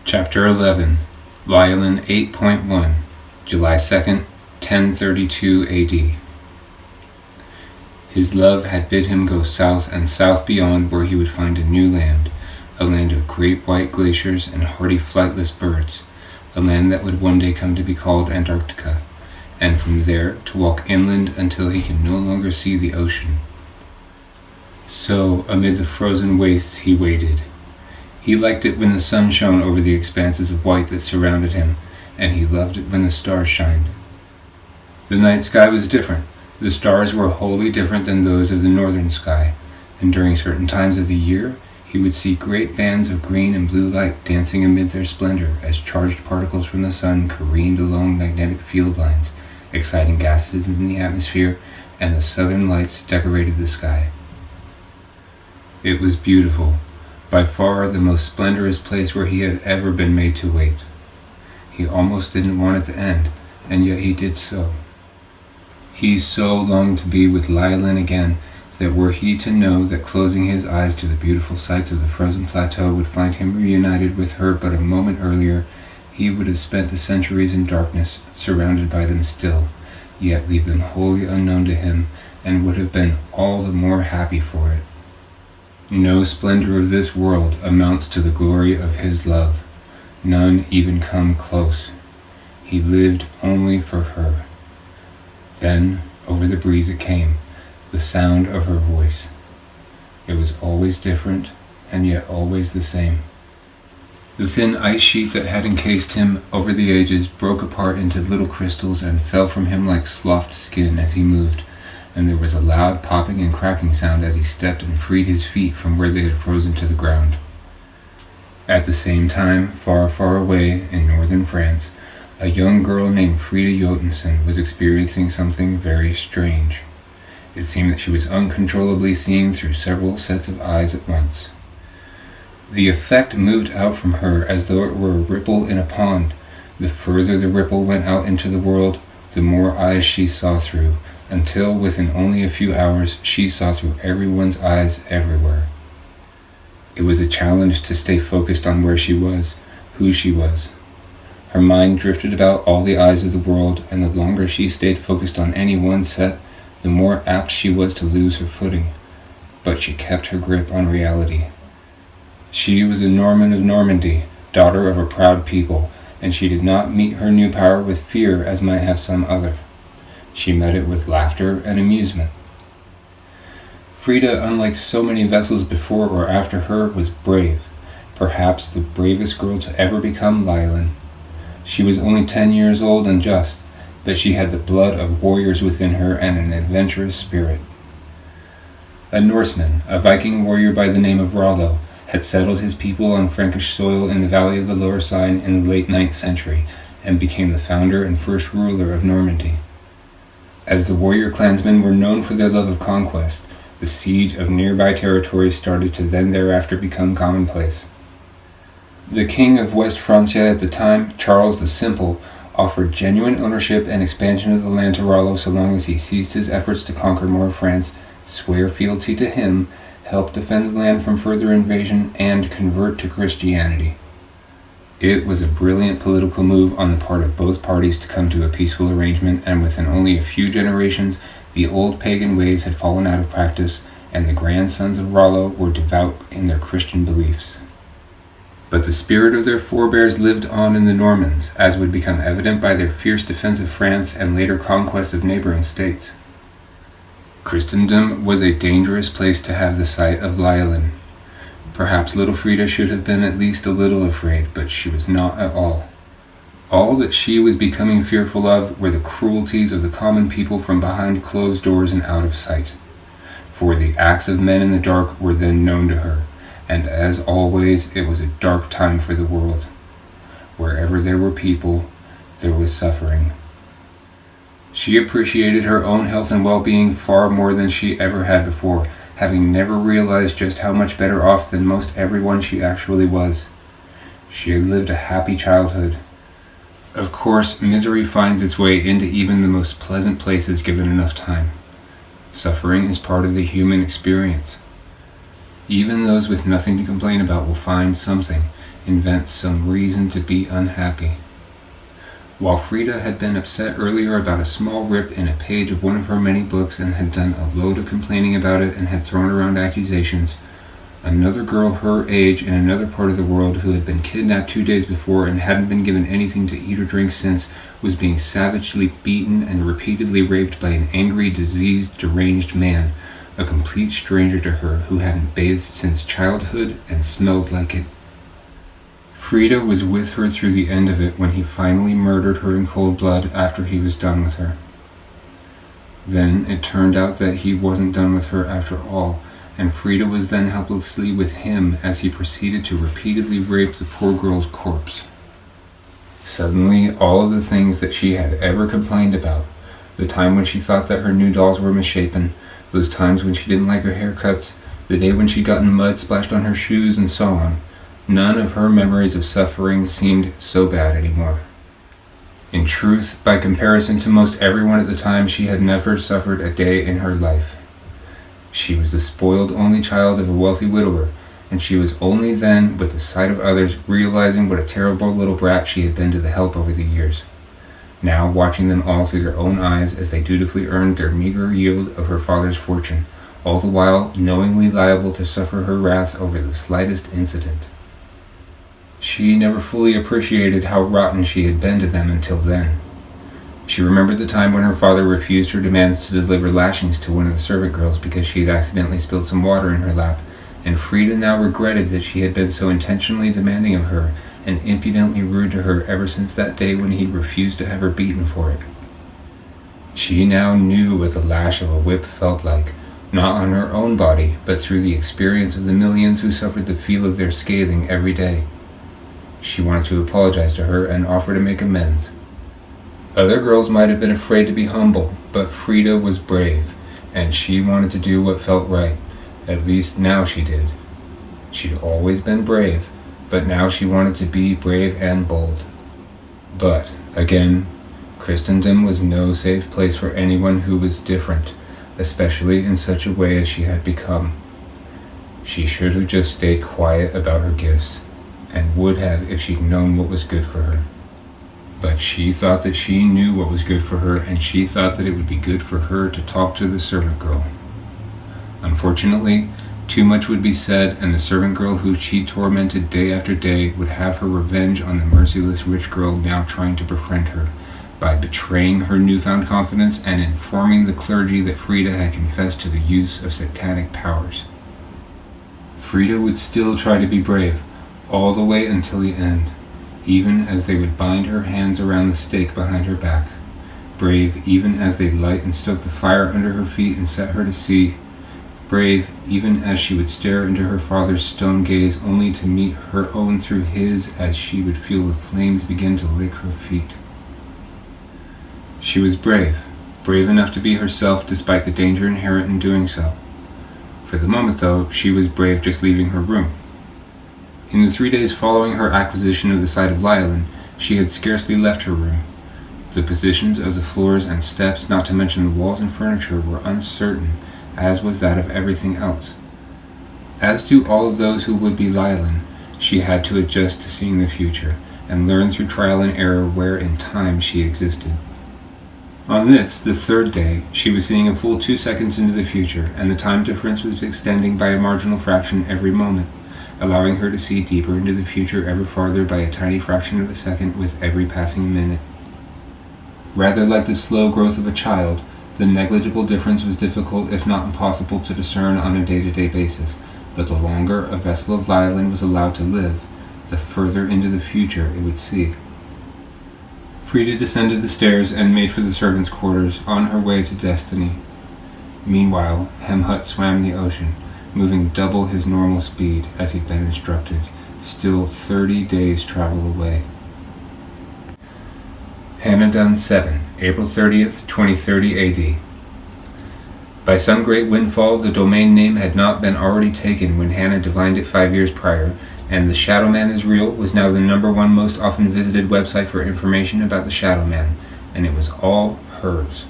Chapter 11, Violin 8.1, July 2nd, 1032 AD. His love had bid him go south and south beyond, where he would find a new land, a land of great white glaciers and hardy flightless birds, a land that would one day come to be called Antarctica, and from there to walk inland until he can no longer see the ocean. So, amid the frozen wastes he waited. He liked it when the sun shone over the expanses of white that surrounded him, and he loved it when the stars shined. The night sky was different. The stars were wholly different than those of the northern sky, and during certain times of the year, he would see great bands of green and blue light dancing amid their splendor as charged particles from the sun careened along magnetic field lines, exciting gases in the atmosphere, and the southern lights decorated the sky. It was beautiful. By far the most splendorous place where he had ever been made to wait. He almost didn't want it to end, and yet he did so. He so longed to be with Lylin again that were he to know that closing his eyes to the beautiful sights of the frozen plateau would find him reunited with her but a moment earlier, he would have spent the centuries in darkness, surrounded by them still, yet leave them wholly unknown to him, and would have been all the more happy for it. No splendor of this world amounts to the glory of his love. None even come close. He lived only for her. Then, over the breeze it came, the sound of her voice. It was always different, and yet always the same. The thin ice sheet that had encased him over the ages broke apart into little crystals and fell from him like sloughed skin as he moved, and there was a loud popping and cracking sound as he stepped and freed his feet from where they had frozen to the ground. At the same time, far, far away in northern France, a young girl named Frida Jotunsen was experiencing something very strange. It seemed that she was uncontrollably seeing through several sets of eyes at once. The effect moved out from her as though it were a ripple in a pond. The further the ripple went out into the world, the more eyes she saw through, until within only a few hours she saw through everyone's eyes everywhere. It was a challenge to stay focused on where she was, who she was. Her mind drifted about all the eyes of the world, and the longer she stayed focused on any one set, the more apt she was to lose her footing. But she kept her grip on reality. She was a Norman of Normandy, daughter of a proud people, and she did not meet her new power with fear as might have some other. She met it with laughter and amusement. Frida, unlike so many vessels before or after her, was brave, perhaps the bravest girl to ever become Lylin. She was only 10 years old and just, but she had the blood of warriors within her and an adventurous spirit. A Norseman, a Viking warrior by the name of Rollo, had settled his people on Frankish soil in the valley of the Lower Seine in the late 9th century, and became the founder and first ruler of Normandy. As the warrior clansmen were known for their love of conquest, the siege of nearby territories started to then thereafter become commonplace. The king of West Francia at the time, Charles the Simple, offered genuine ownership and expansion of the land to Rollo so long as he ceased his efforts to conquer more of France, swear fealty to him, help defend the land from further invasion, and convert to Christianity. It was a brilliant political move on the part of both parties to come to a peaceful arrangement, and within only a few generations, the old pagan ways had fallen out of practice, and the grandsons of Rollo were devout in their Christian beliefs. But the spirit of their forebears lived on in the Normans, as would become evident by their fierce defense of France and later conquest of neighboring states. Christendom was a dangerous place to have the sight of Lylin. Perhaps little Frida should have been at least a little afraid, but she was not at all. All that she was becoming fearful of were the cruelties of the common people from behind closed doors and out of sight. For the acts of men in the dark were then known to her, and as always it was a dark time for the world. Wherever there were people, there was suffering. She appreciated her own health and well-being far more than she ever had before, having never realized just how much better off than most everyone she actually was. She had lived a happy childhood. Of course, misery finds its way into even the most pleasant places given enough time. Suffering is part of the human experience. Even those with nothing to complain about will find something, invent some reason to be unhappy. While Frida had been upset earlier about a small rip in a page of one of her many books and had done a load of complaining about it and had thrown around accusations, another girl her age in another part of the world who had been kidnapped 2 days before and hadn't been given anything to eat or drink since was being savagely beaten and repeatedly raped by an angry, diseased, deranged man, a complete stranger to her who hadn't bathed since childhood and smelled like it. Frida was with her through the end of it when he finally murdered her in cold blood after he was done with her. Then it turned out that he wasn't done with her after all, and Frida was then helplessly with him as he proceeded to repeatedly rape the poor girl's corpse. Suddenly, all of the things that she had ever complained about, the time when she thought that her new dolls were misshapen, those times when she didn't like her haircuts, the day when she'd gotten mud splashed on her shoes, and so on, none of her memories of suffering seemed so bad anymore. In truth, by comparison to most everyone at the time, she had never suffered a day in her life. She was the spoiled only child of a wealthy widower, and she was only then, with the sight of others, realizing what a terrible little brat she had been to the help over the years. Now watching them all through their own eyes as they dutifully earned their meager yield of her father's fortune, all the while knowingly liable to suffer her wrath over the slightest incident. She never fully appreciated how rotten she had been to them until then. She remembered the time when her father refused her demands to deliver lashings to one of the servant girls because she had accidentally spilled some water in her lap, and Frida now regretted that she had been so intentionally demanding of her and impudently rude to her ever since that day when he refused to have her beaten for it. She now knew what the lash of a whip felt like, not on her own body, but through the experience of the millions who suffered the feel of their scathing every day. She wanted to apologize to her and offer to make amends. Other girls might have been afraid to be humble, but Frida was brave, and she wanted to do what felt right. At least now she did. She'd always been brave, but now she wanted to be brave and bold. But, again, Christendom was no safe place for anyone who was different, especially in such a way as she had become. She should have just stayed quiet about her gifts, and would have if she'd known what was good for her. But she thought that she knew what was good for her, and she thought that it would be good for her to talk to the servant girl. Unfortunately, too much would be said, and the servant girl who she tormented day after day would have her revenge on the merciless rich girl now trying to befriend her, by betraying her newfound confidence and informing the clergy that Frida had confessed to the use of satanic powers. Frida would still try to be brave, all the way until the end, even as they would bind her hands around the stake behind her back, brave even as they light and stoke the fire under her feet and set her to sea, brave even as she would stare into her father's stone gaze only to meet her own through his as she would feel the flames begin to lick her feet. She was brave enough to be herself despite the danger inherent in doing so. For the moment, though, she was brave just leaving her room. In the 3 days following her acquisition of the site of Lyelin, she had scarcely left her room. The positions of the floors and steps, not to mention the walls and furniture, were uncertain, as was that of everything else. As do all of those who would be Lyelin, she had to adjust to seeing the future, and learn through trial and error where in time she existed. On this, the third day, she was seeing a full 2 seconds into the future, and the time difference was extending by a marginal fraction every moment, allowing her to see deeper into the future ever farther by a tiny fraction of a second with every passing minute. Rather like the slow growth of a child, the negligible difference was difficult if not impossible to discern on a day-to-day basis, but the longer a vessel of Lyelin was allowed to live, the further into the future it would see. Frida descended the stairs and made for the servants' quarters on her way to destiny. Meanwhile, Hemhut swam the ocean, moving double his normal speed as he'd been instructed, still 30 days' travel away. Hanadun 7, April 30th, 2030 AD. By some great windfall, the domain name had not been already taken when Hannah divined it 5 years prior, and the Shadow Man is Real was now the #1 most often visited website for information about the Shadow Man, and it was all hers.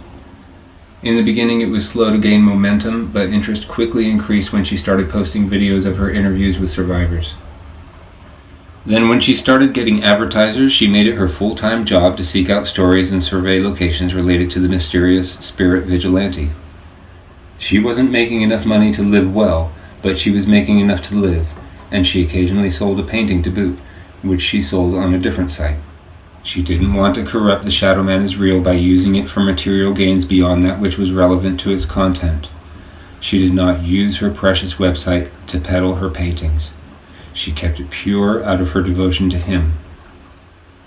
In the beginning it was slow to gain momentum, but interest quickly increased when she started posting videos of her interviews with survivors. Then when she started getting advertisers, she made it her full-time job to seek out stories and survey locations related to the mysterious spirit vigilante. She wasn't making enough money to live well, but she was making enough to live, and she occasionally sold a painting to boot, which she sold on a different site. She didn't want to corrupt the Shadow Man is real by using it for material gains beyond that which was relevant to its content. She did not use her precious website to peddle her paintings. She kept it pure out of her devotion to him.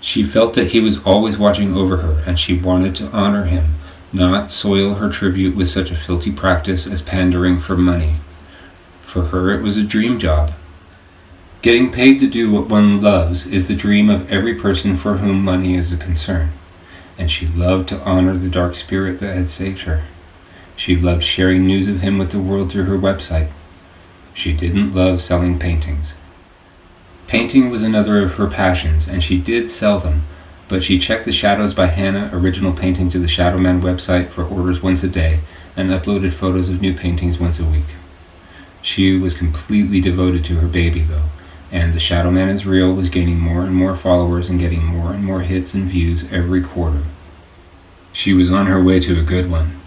She felt that he was always watching over her, and she wanted to honor him, not soil her tribute with such a filthy practice as pandering for money. For her it was a dream job. Getting paid to do what one loves is the dream of every person for whom money is a concern, and she loved to honor the dark spirit that had saved her. She loved sharing news of him with the world through her website. She didn't love selling paintings. Painting was another of her passions, and she did sell them, but she checked the Shadows by Hannah original painting to the Shadow Man website for orders once a day, and uploaded photos of new paintings once a week. She was completely devoted to her baby, though, and the Shadow Man is Real was gaining more and more followers and getting more and more hits and views every quarter. She was on her way to a good one.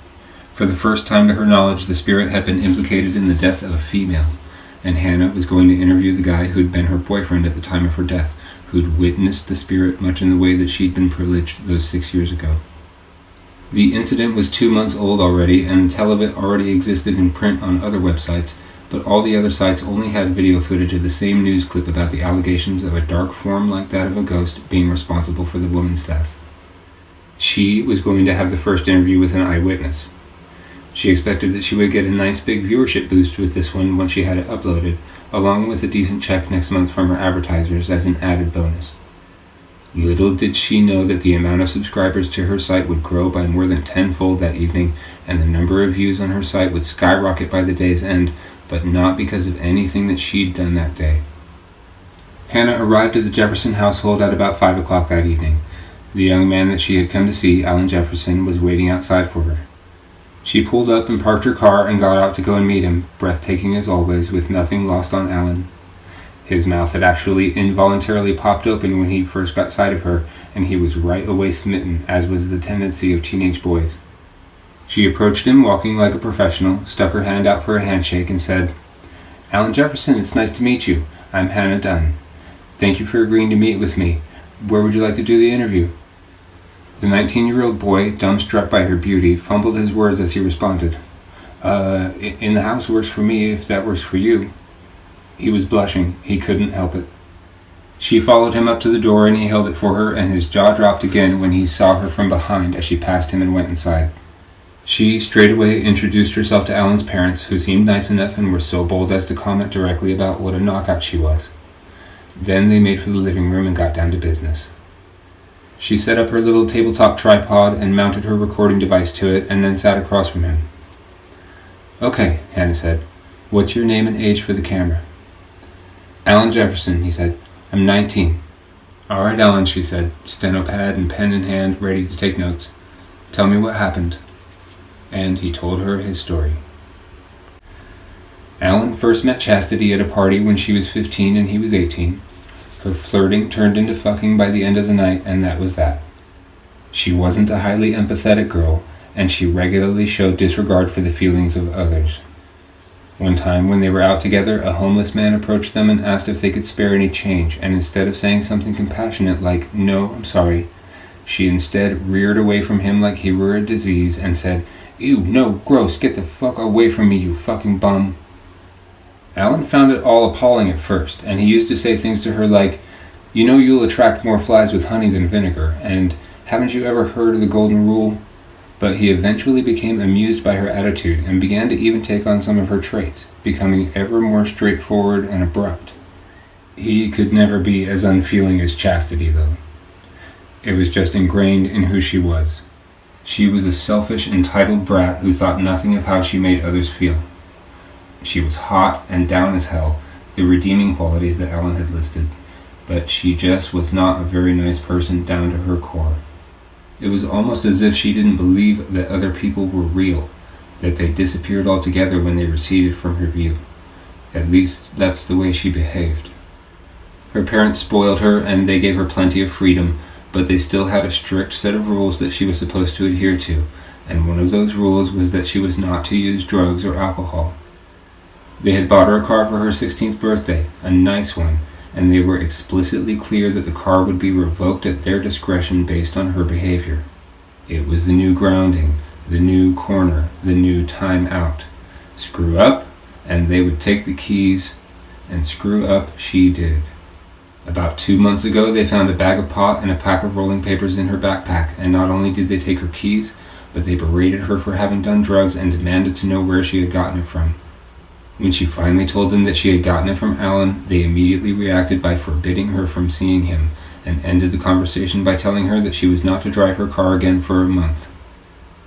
For the first time to her knowledge, the spirit had been implicated in the death of a female, and Hannah was going to interview the guy who'd been her boyfriend at the time of her death, who'd witnessed the spirit much in the way that she'd been privileged those 6 years ago. The incident was 2 months old already, and tell of it already existed in print on other websites, but all the other sites only had video footage of the same news clip about the allegations of a dark form like that of a ghost being responsible for the woman's death. She was going to have the first interview with an eyewitness. She expected that she would get a nice big viewership boost with this one once she had it uploaded, along with a decent check next month from her advertisers as an added bonus. Little did she know that the amount of subscribers to her site would grow by more than tenfold that evening, and the number of views on her site would skyrocket by the day's end, but not because of anything that she'd done that day. Hannah arrived at the Jefferson household at about 5 o'clock that evening. The young man that she had come to see, Alan Jefferson, was waiting outside for her. She pulled up and parked her car and got out to go and meet him, breathtaking as always, with nothing lost on Alan. His mouth had actually involuntarily popped open when he first got sight of her, and he was right away smitten, as was the tendency of teenage boys. She approached him, walking like a professional, stuck her hand out for a handshake, and said, "Alan Jefferson, it's nice to meet you. I'm Hannah Dunn. Thank you for agreeing to meet with me. Where would you like to do the interview?" The 19-year-old boy, dumbstruck by her beauty, fumbled his words as he responded. In the house works for me, if that works for you." He was blushing. He couldn't help it. She followed him up to the door, and he held it for her, and his jaw dropped again when he saw her from behind as she passed him and went inside. She straightaway introduced herself to Alan's parents, who seemed nice enough and were so bold as to comment directly about what a knockout she was. Then they made for the living room and got down to business. She set up her little tabletop tripod and mounted her recording device to it, and then sat across from him. "Okay," Hannah said. "What's your name and age for the camera?" "Alan Jefferson," he said. "I'm 19. "All right, Alan," she said, steno pad and pen in hand, ready to take notes. "Tell me what happened." And he told her his story. Alan first met Chastity at a party when she was 15 and he was 18. Her flirting turned into fucking by the end of the night, and that was that. She wasn't a highly empathetic girl, and she regularly showed disregard for the feelings of others. One time when they were out together, a homeless man approached them and asked if they could spare any change, and instead of saying something compassionate like, "No, I'm sorry," she instead reared away from him like he were a disease and said, "Ew, no, gross, get the fuck away from me, you fucking bum." Alan found it all appalling at first, and he used to say things to her like, "You know you'll attract more flies with honey than vinegar," and "Haven't you ever heard of the golden rule?" But he eventually became amused by her attitude and began to even take on some of her traits, becoming ever more straightforward and abrupt. He could never be as unfeeling as Chastity, though. It was just ingrained in who she was. She was a selfish, entitled brat who thought nothing of how she made others feel. She was hot and down as hell, the redeeming qualities that Alan had listed, but she just was not a very nice person down to her core. It was almost as if she didn't believe that other people were real, that they disappeared altogether when they receded from her view. At least, that's the way she behaved. Her parents spoiled her, and they gave her plenty of freedom, but they still had a strict set of rules that she was supposed to adhere to, and one of those rules was that she was not to use drugs or alcohol. They had bought her a car for her 16th birthday, a nice one, and they were explicitly clear that the car would be revoked at their discretion based on her behavior. It was the new grounding, the new corner, the new time out. Screw up, and they would take the keys, and screw up she did. About 2 months ago, they found a bag of pot and a pack of rolling papers in her backpack, and not only did they take her keys, but they berated her for having done drugs and demanded to know where she had gotten it from. When she finally told them that she had gotten it from Alan, they immediately reacted by forbidding her from seeing him, and ended the conversation by telling her that she was not to drive her car again for a month.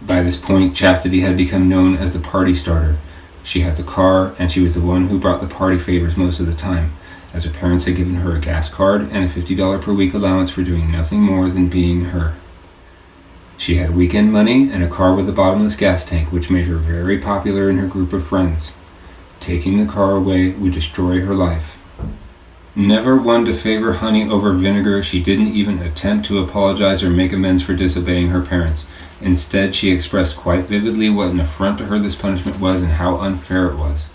By this point, Chastity had become known as the party starter. She had the car, and she was the one who brought the party favors most of the time, as her parents had given her a gas card and a $50 per week allowance for doing nothing more than being her. She had weekend money and a car with a bottomless gas tank, which made her very popular in her group of friends. Taking the car away would destroy her life. Never one to favor honey over vinegar, she didn't even attempt to apologize or make amends for disobeying her parents. Instead, she expressed quite vividly what an affront to her this punishment was and how unfair it was.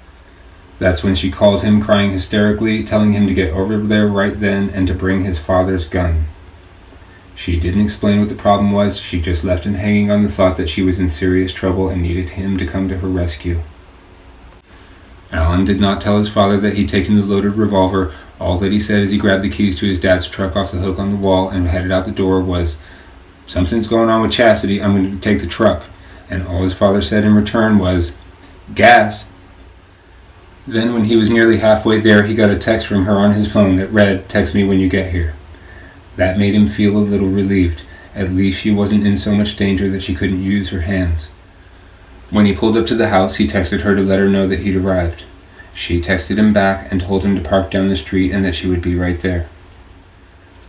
That's when she called him, crying hysterically, telling him to get over there right then and to bring his father's gun. She didn't explain what the problem was, she just left him hanging on the thought that she was in serious trouble and needed him to come to her rescue. Alan did not tell his father that he'd taken the loaded revolver. All that he said as he grabbed the keys to his dad's truck off the hook on the wall and headed out the door was, "Something's going on with Chastity, I'm going to take the truck." And all his father said in return was, "Gas." Then when he was nearly halfway there, he got a text from her on his phone that read, "Text me when you get here." That made him feel a little relieved. At least she wasn't in so much danger that she couldn't use her hands. When he pulled up to the house, he texted her to let her know that he'd arrived. She texted him back and told him to park down the street and that she would be right there.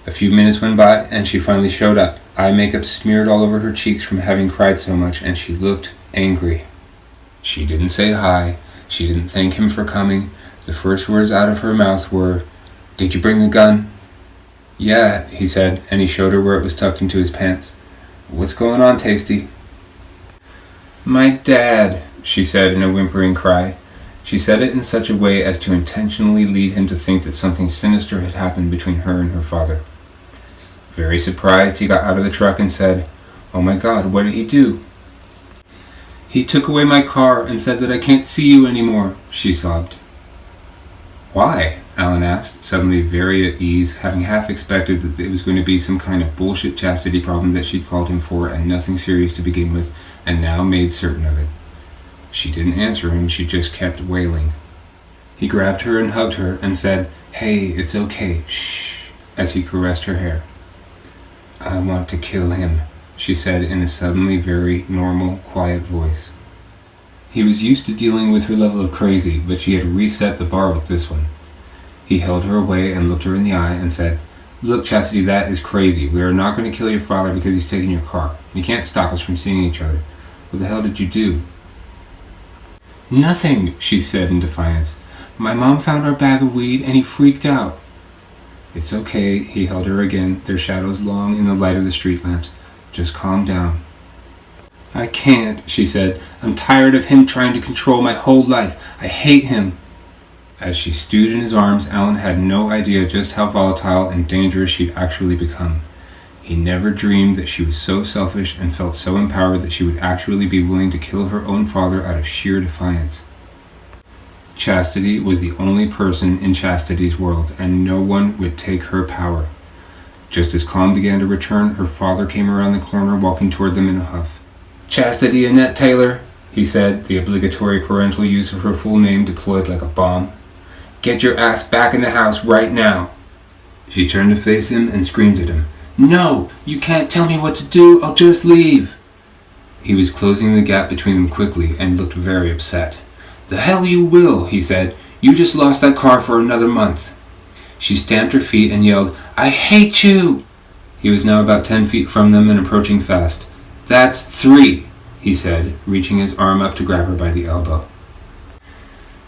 A few minutes went by and she finally showed up, eye makeup smeared all over her cheeks from having cried so much, and she looked angry. She didn't say hi. She didn't thank him for coming. The first words out of her mouth were, "Did you bring the gun?" "Yeah," he said, and he showed her where it was tucked into his pants. "What's going on, Tasty?" "My dad," she said in a whimpering cry. She said it in such a way as to intentionally lead him to think that something sinister had happened between her and her father. Very surprised, he got out of the truck and said, "Oh my God, what did he do?" "He took away my car and said that I can't see you anymore," she sobbed. "Why?" Alan asked, suddenly very at ease, having half expected that it was going to be some kind of bullshit chastity problem that she'd called him for and nothing serious to begin with, and now made certain of it. She didn't answer him, she just kept wailing. He grabbed her and hugged her and said, "Hey, it's okay, shh," as he caressed her hair. "I want to kill him," she said in a suddenly very normal, quiet voice. He was used to dealing with her level of crazy, but she had reset the bar with this one. He held her away and looked her in the eye and said, "Look, Chastity, that is crazy. We are not going to kill your father because he's taken your car. You can't stop us from seeing each other. What the hell did you do?" "Nothing," she said in defiance. "My mom found our bag of weed and he freaked out." "It's okay," he held her again, their shadows long in the light of the street lamps. "Just calm down." "I can't," she said. "I'm tired of him trying to control my whole life. I hate him." As she stewed in his arms, Alan had no idea just how volatile and dangerous she'd actually become. He never dreamed that she was so selfish and felt so empowered that she would actually be willing to kill her own father out of sheer defiance. Chastity was the only person in Chastity's world, and no one would take her power. Just as calm began to return, her father came around the corner, walking toward them in a huff. "Chastity Annette Taylor," he said, the obligatory parental use of her full name deployed like a bomb. "Get your ass back in the house right now." She turned to face him and screamed at him. "No! You can't tell me what to do! I'll just leave!" He was closing the gap between them quickly and looked very upset. "The hell you will," he said. "You just lost that car for another month." She stamped her feet and yelled, "I hate you!" He was now about 10 feet from them and approaching fast. "That's 3, he said, reaching his arm up to grab her by the elbow.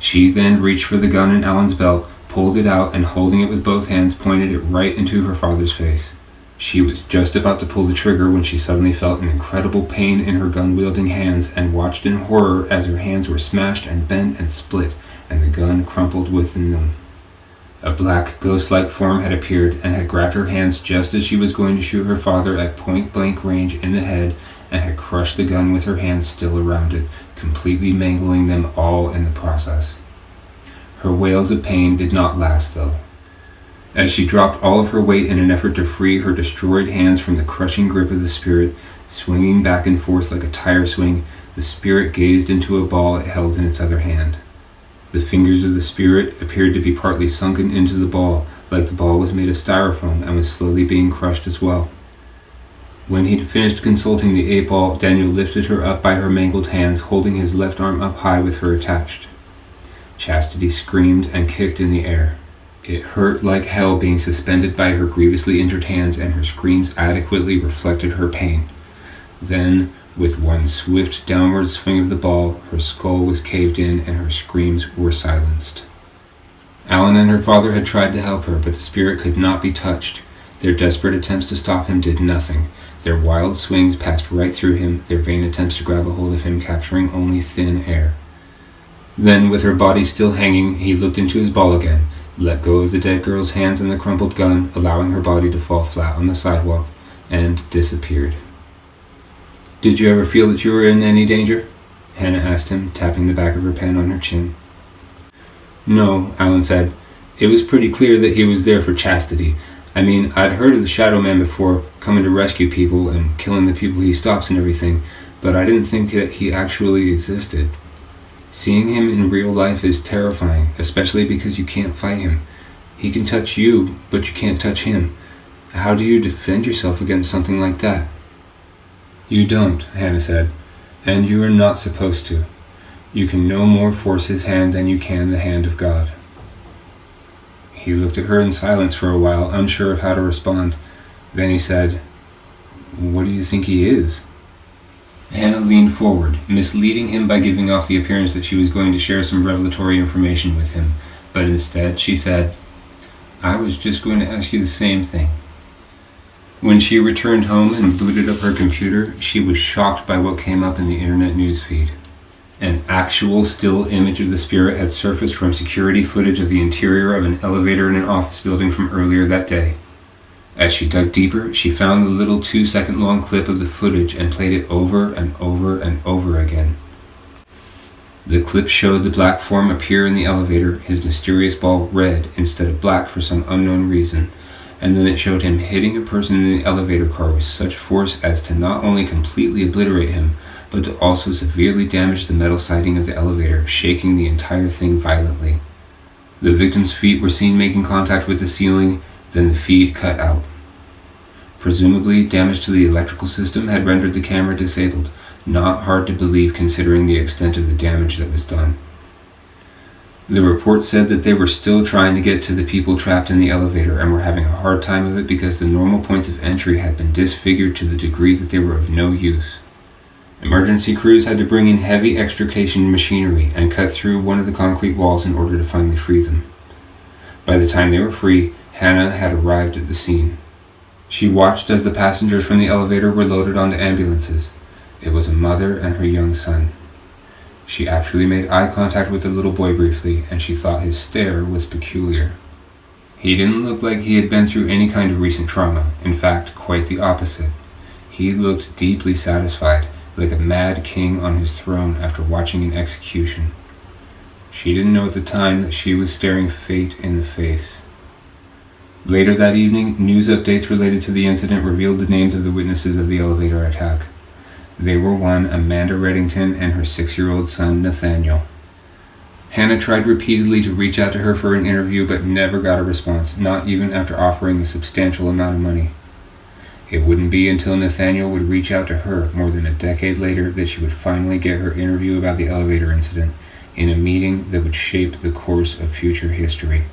She then reached for the gun in Alan's belt, pulled it out, and holding it with both hands, pointed it right into her father's face. She was just about to pull the trigger when she suddenly felt an incredible pain in her gun-wielding hands and watched in horror as her hands were smashed and bent and split, and the gun crumpled within them. A black, ghost-like form had appeared and had grabbed her hands just as she was going to shoot her father at point-blank range in the head and had crushed the gun with her hands still around it, completely mangling them all in the process. Her wails of pain did not last, though. As she dropped all of her weight in an effort to free her destroyed hands from the crushing grip of the spirit, swinging back and forth like a tire swing, the spirit gazed into a ball it held in its other hand. The fingers of the spirit appeared to be partly sunken into the ball, like the ball was made of styrofoam and was slowly being crushed as well. When he'd finished consulting the 8-ball, Daniel lifted her up by her mangled hands, holding his left arm up high with her attached. Chastity screamed and kicked in the air. It hurt like hell being suspended by her grievously injured hands, and her screams adequately reflected her pain. Then, with one swift downward swing of the ball, her skull was caved in and her screams were silenced. Alan and her father had tried to help her, but the spirit could not be touched. Their desperate attempts to stop him did nothing. Their wild swings passed right through him, their vain attempts to grab a hold of him capturing only thin air. Then, with her body still hanging, he looked into his ball again, let go of the dead girl's hands and the crumpled gun, allowing her body to fall flat on the sidewalk, and disappeared. "Did you ever feel that you were in any danger?" Hannah asked him, tapping the back of her pen on her chin. "No," Alan said. "It was pretty clear that he was there for Chastity. I mean, I'd heard of the Shadow Man before, coming to rescue people and killing the people he stops and everything, but I didn't think that he actually existed. Seeing him in real life is terrifying, especially because you can't fight him. He can touch you, but you can't touch him. How do you defend yourself against something like that?" "You don't," Hannah said, "and you are not supposed to. You can no more force his hand than you can the hand of God." He looked at her in silence for a while, unsure of how to respond. Then he said, "What do you think he is?" Hannah leaned forward, misleading him by giving off the appearance that she was going to share some revelatory information with him, but instead she said, "I was just going to ask you the same thing." When she returned home and booted up her computer, she was shocked by what came up in the internet news feed. An actual still image of the spirit had surfaced from security footage of the interior of an elevator in an office building from earlier that day. As she dug deeper, she found the little 2-second-long clip of the footage and played it over and over and over again. The clip showed the black form appear in the elevator, his mysterious ball red instead of black for some unknown reason, and then it showed him hitting a person in the elevator car with such force as to not only completely obliterate him, but to also severely damage the metal siding of the elevator, shaking the entire thing violently. The victim's feet were seen making contact with the ceiling, then the feed cut out. Presumably, damage to the electrical system had rendered the camera disabled, not hard to believe considering the extent of the damage that was done. The report said that they were still trying to get to the people trapped in the elevator and were having a hard time of it because the normal points of entry had been disfigured to the degree that they were of no use. Emergency crews had to bring in heavy extrication machinery and cut through one of the concrete walls in order to finally free them. By the time they were free, Hannah had arrived at the scene. She watched as the passengers from the elevator were loaded onto ambulances. It was a mother and her young son. She actually made eye contact with the little boy briefly, and she thought his stare was peculiar. He didn't look like he had been through any kind of recent trauma. In fact, quite the opposite. He looked deeply satisfied, like a mad king on his throne after watching an execution. She didn't know at the time that she was staring fate in the face. Later that evening, news updates related to the incident revealed the names of the witnesses of the elevator attack. They were one Amanda Reddington and her 6-year-old son Nathaniel. Hannah tried repeatedly to reach out to her for an interview but never got a response, not even after offering a substantial amount of money. It wouldn't be until Nathaniel would reach out to her more than a decade later that she would finally get her interview about the elevator incident in a meeting that would shape the course of future history.